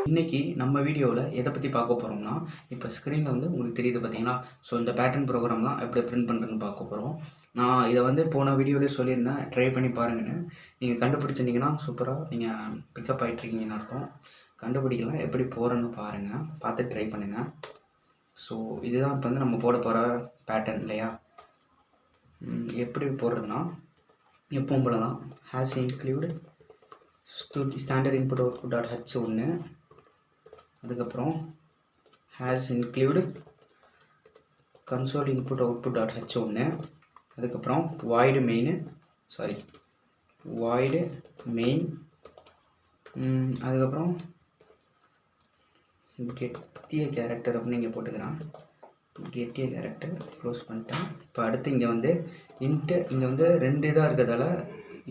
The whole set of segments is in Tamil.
இன்னைக்கு நம்ம வீடியோவில் எதை பற்றி பார்க்க போகிறோம்னா, இப்போ ஸ்க்ரீனில் வந்து உங்களுக்கு தெரியுது பார்த்தீங்களா? ஸோ இந்த பேட்டர்ன் ப்ரோக்ராம்லாம் எப்படி பிரிண்ட் பண்ணுறதுன்னு பார்க்க போகிறோம். நான் இதை வந்து போன வீடியோவிலே சொல்லியிருந்தேன், ட்ரை பண்ணி பாருங்கன்னு. நீங்கள் கண்டுபிடிச்சிருந்தீங்கன்னா சூப்பராக நீங்கள் பிக்கப் ஆகிட்ருக்கீங்கன்னு அர்த்தம். கண்டுபிடிக்கலாம், எப்படி போகிறேன்னு பாருங்கள், பார்த்து ட்ரை பண்ணுங்கள். ஸோ இதுதான் இப்போ வந்து நம்ம போட போகிற பேட்டர்ன் இல்லையா? எப்படி போடுறதுன்னா, எப்பவும் போல தான் has include standard input output dot H ஒன்று, அதுக்கப்புறம் has include console input output dot H ஒன்று, அதுக்கப்புறம் வாய்டு மெயின், அதுக்கப்புறம் கெட்டிய கேரக்டர் அப்படின்னு இங்கே போட்டுக்கிறேன். கெட்டிய கேரக்டர் க்ளோஸ் பண்ணிட்டேன். இப்போ அடுத்து இங்கே வந்து இங்கே வந்து ரெண்டு இதாக இருக்கிறதால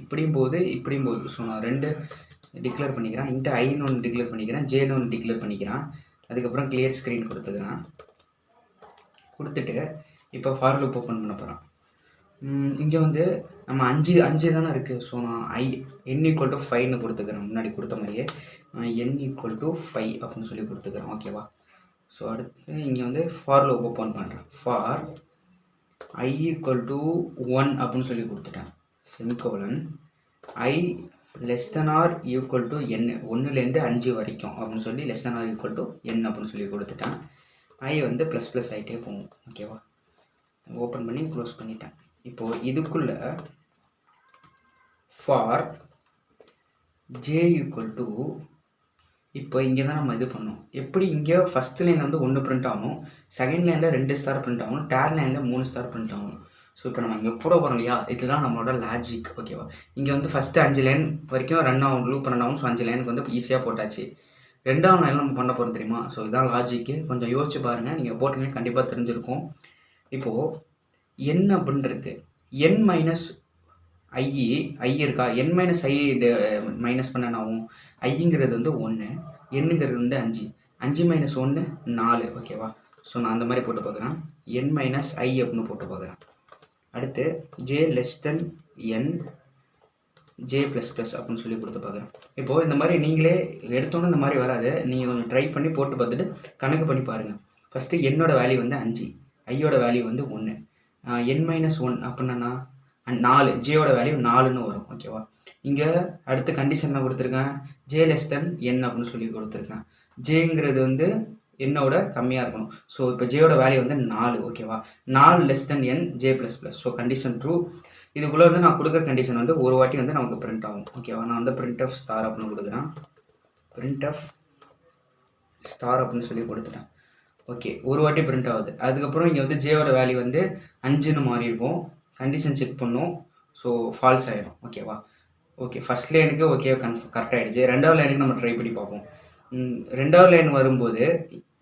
இப்படியும் போகுது இப்படியும் போகுது. ஸோ நான் ரெண்டு டிக்ளேர் பண்ணிக்கிறேன். இன்ட்டு ஐன்னு ஒன்று டிக்ளேர் பண்ணிக்கிறேன், ஜேன்னு ஒன்று டிக்ளேர் பண்ணிக்கிறேன். அதுக்கப்புறம் கிளியர் ஸ்க்ரீன் கொடுத்துக்கிறேன். கொடுத்துட்டு இப்போ ஃபார் லூப் ஓப்பன் பண்ண போகிறேன். இங்கே வந்து நம்ம அஞ்சு தானே இருக்குது. ஸோ நான் n = 5ன்னு கொடுத்துக்கிறேன். முன்னாடி கொடுத்த மாதிரியே n = 5 அப்படின்னு சொல்லி கொடுத்துக்கிறேன். ஓகேவா? ஸோ அடுத்து இங்கே வந்து ஃபார் லூப் ஓப்பன் பண்ணுறேன். ஃபார் i = 1 அப்படின்னு சொல்லி கொடுத்துட்டேன். Semicolon i less than or equal to n, 1லேருந்து 5 வரைக்கும் அப்படின்னு சொல்லி less than or equal to n அப்படின்னு சொல்லி கொடுத்துட்டேன். i வந்து ++ ஆகிட்டே போகும். ஓகேவா? ஓப்பன் பண்ணி க்ளோஸ் பண்ணிட்டேன். இப்போது இதுக்குள்ளே ஃபார் j = இப்போ இங்கே தான் நம்ம இது பண்ணோம். எப்படி இங்கே ஃபஸ்ட் லைனில் வந்து 1 பிரிண்ட் ஆகணும், செகண்ட் லைனில் 2 ஸ்டார் பிரிண்ட் ஆகணும், தேர்ட் லைனில் 3 ஸ்டார் பிரிண்ட் ஆகணும். ஸோ இப்போ நம்ம இங்கே போட போகிறோம் இல்லையா, இதுதான் நம்மளோட லாஜிக். ஓகேவா? இங்கே வந்து ஃபஸ்ட்டு 5 லைன் வரைக்கும் ரன் ஆகும், லூப் ரன் ஆகும். ஸோ 5 லைனுக்கு வந்து ஈஸியாக போட்டாச்சு. 2வது லைனில் நம்ம பண்ண போகிறோம் தெரியுமா? ஸோ இதுதான் லாஜிக்கு. கொஞ்சம் யோசிச்சு பாருங்கள், நீங்கள் போட்டிங்கன்னா கண்டிப்பாக தெரிஞ்சிருக்கும். இப்போது n அப்படின்னு இருக்குது, n - i இருக்கா? n - i மைனஸ் பண்ண ஆகும். ஐங்கிறது வந்து 1, என்னங்கிறது வந்து 5, 5 - 1 4. ஓகேவா? ஸோ நான் அந்த மாதிரி போட்டு பார்க்குறேன். n - i அப்படின்னு போட்டு பார்க்குறேன். அடுத்து j less than n j++ அப்படின்னு சொல்லி கொடுத்து பார்க்குறேன். இப்போது இந்த மாதிரி நீங்களே எடுத்தோன்னே இந்த மாதிரி வராது. நீங்கள் கொஞ்சம் ட்ரை பண்ணி போட்டு பார்த்துட்டு கணக்கு பண்ணி பாருங்கள். ஃபஸ்ட்டு என்னோட வேல்யூ வந்து 5, ஐயோட வேல்யூ வந்து 1, n - 1 அப்படின்னா 4, ஜேயோட வேல்யூ 4ன்னு வரும். ஓகேவா? இங்கே அடுத்த கண்டிஷனில் கொடுத்துருக்கேன் j less than n அப்படின்னு சொல்லி கொடுத்துருக்கேன். ஜேங்கிறது வந்து என்னோட கம்மியாக இருக்கணும். ஸோ இப்போ ஜேயோட வேல்யூ வந்து 4. ஓகேவா? 4 less than n j++. So condition true. இதுக்குள்ளே வந்து நான் கொடுக்குற கண்டிஷன் வந்து ஒரு வாட்டி வந்து நமக்கு பிரிண்ட் ஆகும். ஓகேவா? நான் வந்து printf ஸ்டார் அப்படின்னு கொடுக்குறேன். printf ஸ்டார் அப்படின்னு சொல்லி கொடுத்துட்டேன். ஓகே, ஒரு வாட்டி பிரிண்ட் ஆகுது. அதுக்கப்புறம் இங்கே வந்து ஜேயோட வேல்யூ வந்து 5ன்னு மாறி இருக்கும். கண்டிஷன் செக் பண்ணும். ஸோ ஃபால்ஸ் ஆகிடும். ஓகேவா? ஓகே, ஃபஸ்ட் லைனுக்கு ஓகே கரெக்ட் ஆகிடுச்சு. 2வது லைனுக்கு நம்ம ட்ரை பண்ணி பார்ப்போம். 2வது லைன் வரும்போது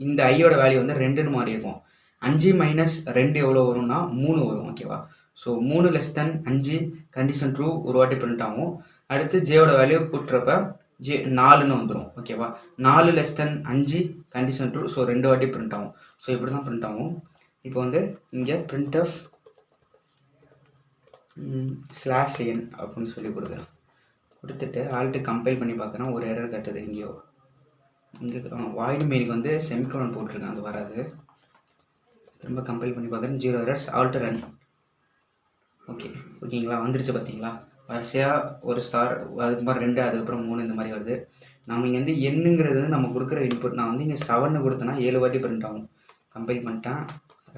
இந்த ஐயோட வேல்யூ வந்து 2ன்னு மாறி இருக்கும். 5 - 2 எவ்வளோ வரும்னா 3 வரும். ஓகேவா? So 3 less than 5 condition true, ஒரு வாட்டி பிரிண்ட் ஆகும். அடுத்து ஜேயோட வேல்யூ கூட்டுறப்ப 4ன்னு வந்துடும். ஓகேவா? 4 less than 5 condition true. So 2 வாட்டி பிரிண்ட் ஆகும். ஸோ இப்படி தான் பிரிண்ட் ஆகும். இப்போ வந்து இங்கே printf /n அப்படின்னு சொல்லி கொடுக்குறேன். கொடுத்துட்டு ஆல்ட்டு கம்பைல் பண்ணி பார்க்குறேன். ஒரு எரர் கட்டுது இங்கேயோ. இங்கே வாய்டு மெயினுக்கு வந்து செமிகோலன் போட்டிருக்கேன், அது வராது. திரும்ப கம்பைல் பண்ணி பார்க்குறேன். 0 errors. Alt run. ஓகேங்களா? வந்துருச்சு பார்த்தீங்களா? வரிசையாக ஒரு ஸ்டார், அதுக்கப்புறம் 2, அதுக்கப்புறம் 3, இந்த மாதிரி வருது. நம்ம இங்கே வந்து என்னங்கிறது வந்து நம்ம கொடுக்குற இன்புட். நான் வந்து இங்கே 7 கொடுத்தேன்னா 7 வாட்டி பிரிண்ட் ஆகும். கம்பைல் பண்ணிட்டேன்,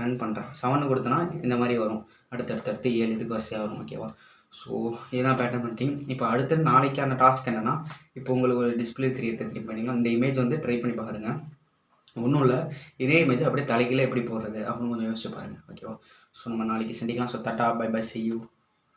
ரன் பண்ணுறேன். 7 கொடுத்தேன்னா இந்த மாதிரி வரும். அடுத்தடுத்து 7 இதுக்கு வரிசையாக வரும். ஓகேவா? ஸோ இதுதான் பேட்டர்ன் பிரிண்டிங். இப்போ அடுத்த நாளைக்கான டாஸ்க் என்னென்னா, இப்போ உங்களுக்கு ஒரு டிஸ்பிளே கிரியேட் பண்ணிங்களா, இந்த இமேஜ் வந்து ட்ரை பண்ணி பாருங்க. ஒன்றும் இல்லை, இதே இமேஜ் அப்படியே தலைக்கீழே எப்படி போடுறது அப்படின்னு கொஞ்சம் யோசிச்சு பாருங்கள். ஓகேவா? ஸோ நம்ம நாளைக்கு சந்திக்கலாம். So tata, bye bye, see you.